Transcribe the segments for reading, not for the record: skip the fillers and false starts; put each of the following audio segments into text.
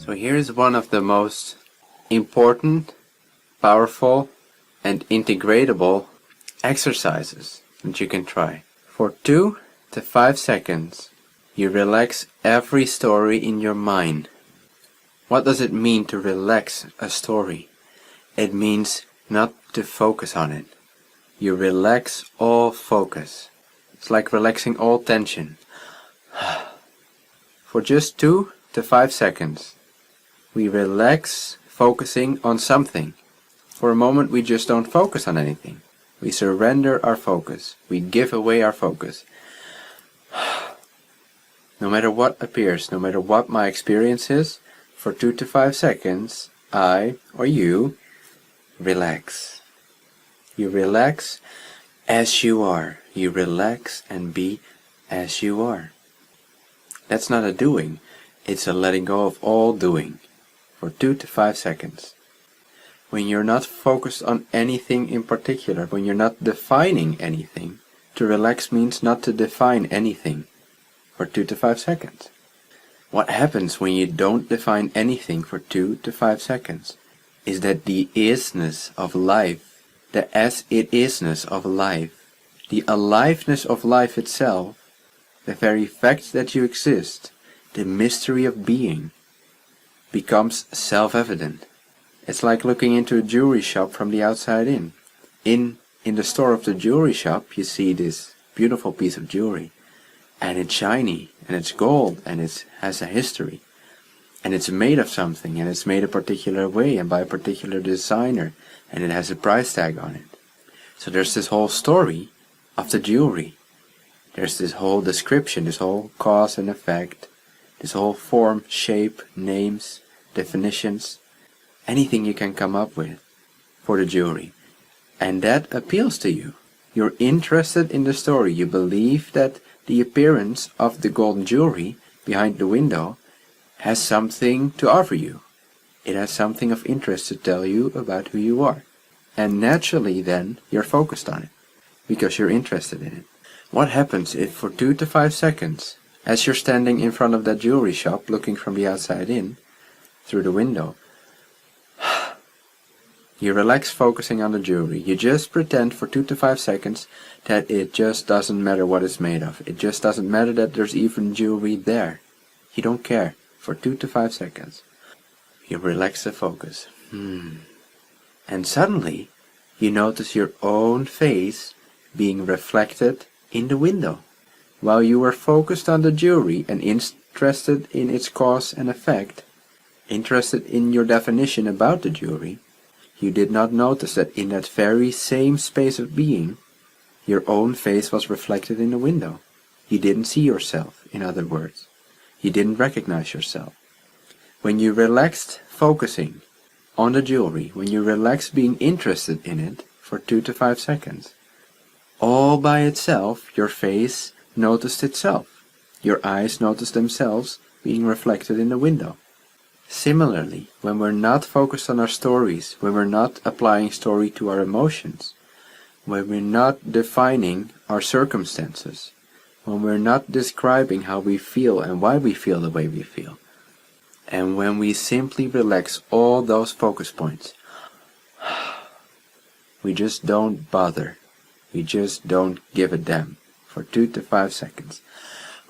So here's one of the most important, powerful, and integratable exercises that you can try. For 2 to 5 seconds, you relax every story in your mind. What does it mean to relax a story? It means not to focus on it. You relax all focus. It's like relaxing all tension. For just 2 to 5 seconds, we relax focusing on something. For a moment we just don't focus on anything. We surrender our focus. We give away our focus. No matter what appears, no matter what my experience is, for 2 to 5 seconds, I or you relax. You relax as you are. You relax and be as you are. That's not a doing. It's a letting go of all doing. For 2 to 5 seconds. When you're not focused on anything in particular, when you're not defining anything, to relax means not to define anything. For 2 to 5 seconds. What happens when you don't define anything for 2 to 5 seconds is that the isness of life, the as-it-isness of life, the aliveness of life itself, the very fact that you exist, the mystery of being, becomes self-evident. It's like looking into a jewelry shop from the outside in. In the store of the jewelry shop, you see this beautiful piece of jewelry. And it's shiny, and it's gold, and it has a history. And it's made of something, and it's made a particular way, and by a particular designer, and it has a price tag on it. So there's this whole story of the jewelry. There's this whole description, this whole cause and effect, this whole form, shape, names, definitions, anything you can come up with for the jewelry. And that appeals to you. You're interested in the story. You believe that the appearance of the golden jewelry behind the window has something to offer you. It has something of interest to tell you about who you are. And naturally then, you're focused on it, because you're interested in it. What happens if for 2 to 5 seconds, as you're standing in front of that jewelry shop, looking from the outside in, through the window, you relax focusing on the jewelry. You just pretend for 2 to 5 seconds that it just doesn't matter what it's made of. It just doesn't matter that there's even jewelry there. You don't care for 2 to 5 seconds. You relax the focus. And suddenly, you notice your own face being reflected in the window. While you were focused on the jewelry and interested in its cause and effect, interested in your definition about the jewelry, you did not notice that in that very same space of being, your own face was reflected in the window. You didn't see yourself, in other words. You didn't recognize yourself. When you relaxed focusing on the jewelry, when you relaxed being interested in it for 2 to 5 seconds, all by itself, your face noticed itself. Your eyes noticed themselves being reflected in the window. Similarly, when we're not focused on our stories, when we're not applying story to our emotions, when we're not defining our circumstances, when we're not describing how we feel and why we feel the way we feel, and when we simply relax all those focus points, we just don't bother, we just don't give a damn for 2 to 5 seconds.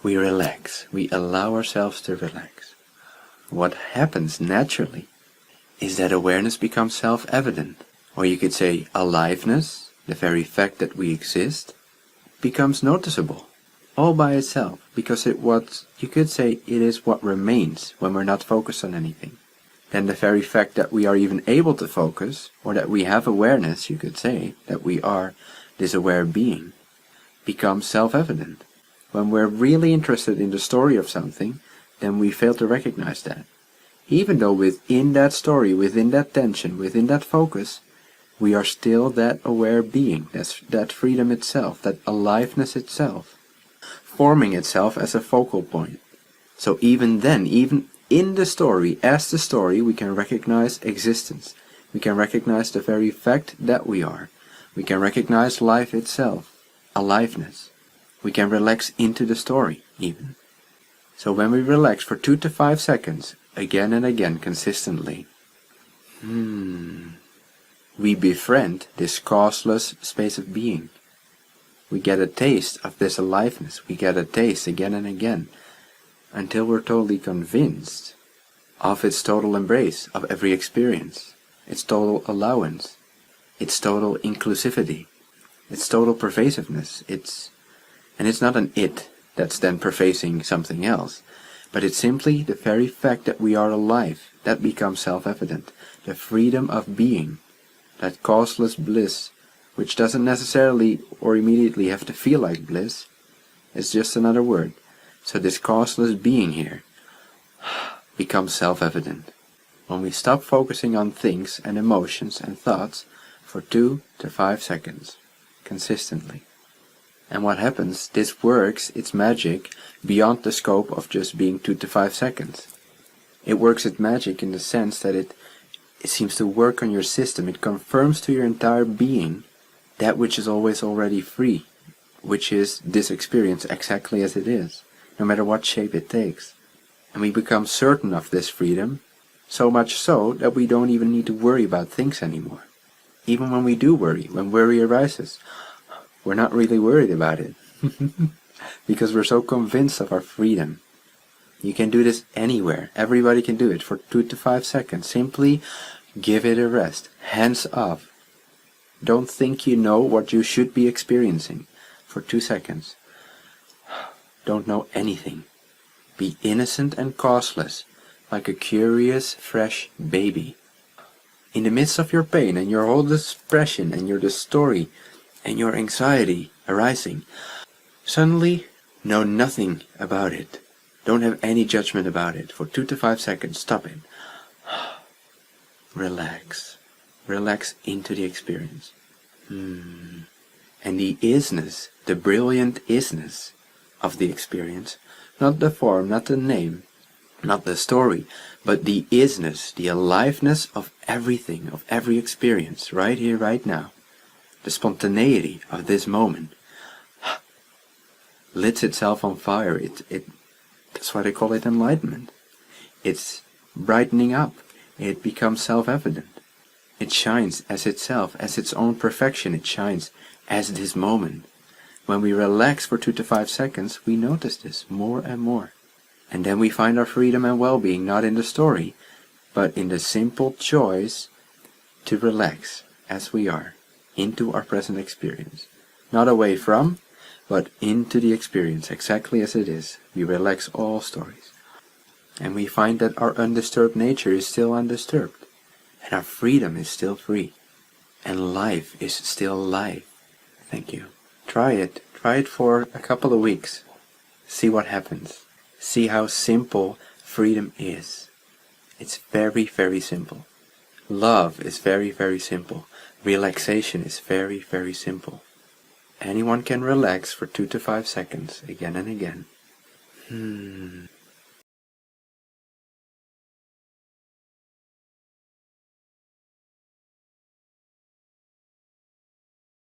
We relax, we allow ourselves to relax. What happens naturally is that awareness becomes self-evident, or you could say aliveness, the very fact that we exist, becomes noticeable all by itself, because you could say it is what remains when we're not focused on anything. Then the very fact that we are even able to focus, or that we have awareness, you could say, that we are this aware being, becomes self-evident. When we're really interested in the story of something, then we fail to recognize that. Even though within that story, within that tension, within that focus, we are still that aware being, that freedom itself, that aliveness itself, forming itself as a focal point. So even then, even in the story, as the story, we can recognize existence. We can recognize the very fact that we are. We can recognize life itself, aliveness. We can relax into the story, even. So when we relax for 2 to 5 seconds, again and again consistently. We befriend this causeless space of being. We get a taste of this aliveness. We get a taste again and again until we're totally convinced of its total embrace of every experience, its total allowance, its total inclusivity, its total pervasiveness. And it's not an it that's then pervasing something else, but it's simply the very fact that we are alive that becomes self-evident. The freedom of being, that causeless bliss, which doesn't necessarily or immediately have to feel like bliss, it's just another word. So this causeless being here becomes self-evident when we stop focusing on things and emotions and thoughts for 2 to 5 seconds, consistently. And what happens? This works its magic beyond the scope of just being 2 to 5 seconds. It works its magic in the sense that it seems to work on your system. It confirms to your entire being that which is always already free, which is this experience exactly as it is, no matter what shape it takes. And we become certain of this freedom, so much so that we don't even need to worry about things anymore. Even when we do worry, when worry arises, we're not really worried about it because we're so convinced of our freedom. You can do this anywhere. Everybody can do it for 2 to 5 seconds. Simply give it a rest. Hands off. Don't think you know what you should be experiencing for 2 seconds. Don't know anything. Be innocent and causeless, like a curious, fresh baby. In the midst of your pain and your whole depression and your story and your anxiety arising, suddenly know nothing about it. Don't have any judgment about it. For 2 to 5 seconds, stop it. Relax. Relax into the experience. And the isness, the brilliant isness of the experience, not the form, not the name, not the story, but the isness, the aliveness of everything, of every experience, right here, right now. The spontaneity of this moment lights itself on fire. That's why they call it enlightenment. It's brightening up. It becomes self-evident. It shines as itself, as its own perfection. It shines as this moment. When we relax for 2 to 5 seconds, we notice this more and more. And then we find our freedom and well-being not in the story, but in the simple choice to relax as we are, into our present experience. Not away from, but into the experience exactly as it is. We relax all stories. And we find that our undisturbed nature is still undisturbed. And our freedom is still free. And life is still life. Thank you. Try it. Try it for a couple of weeks. See what happens. See how simple freedom is. It's very, very simple. Love is very, very simple. Relaxation is very, very simple. Anyone can relax for 2 to 5 seconds again and again.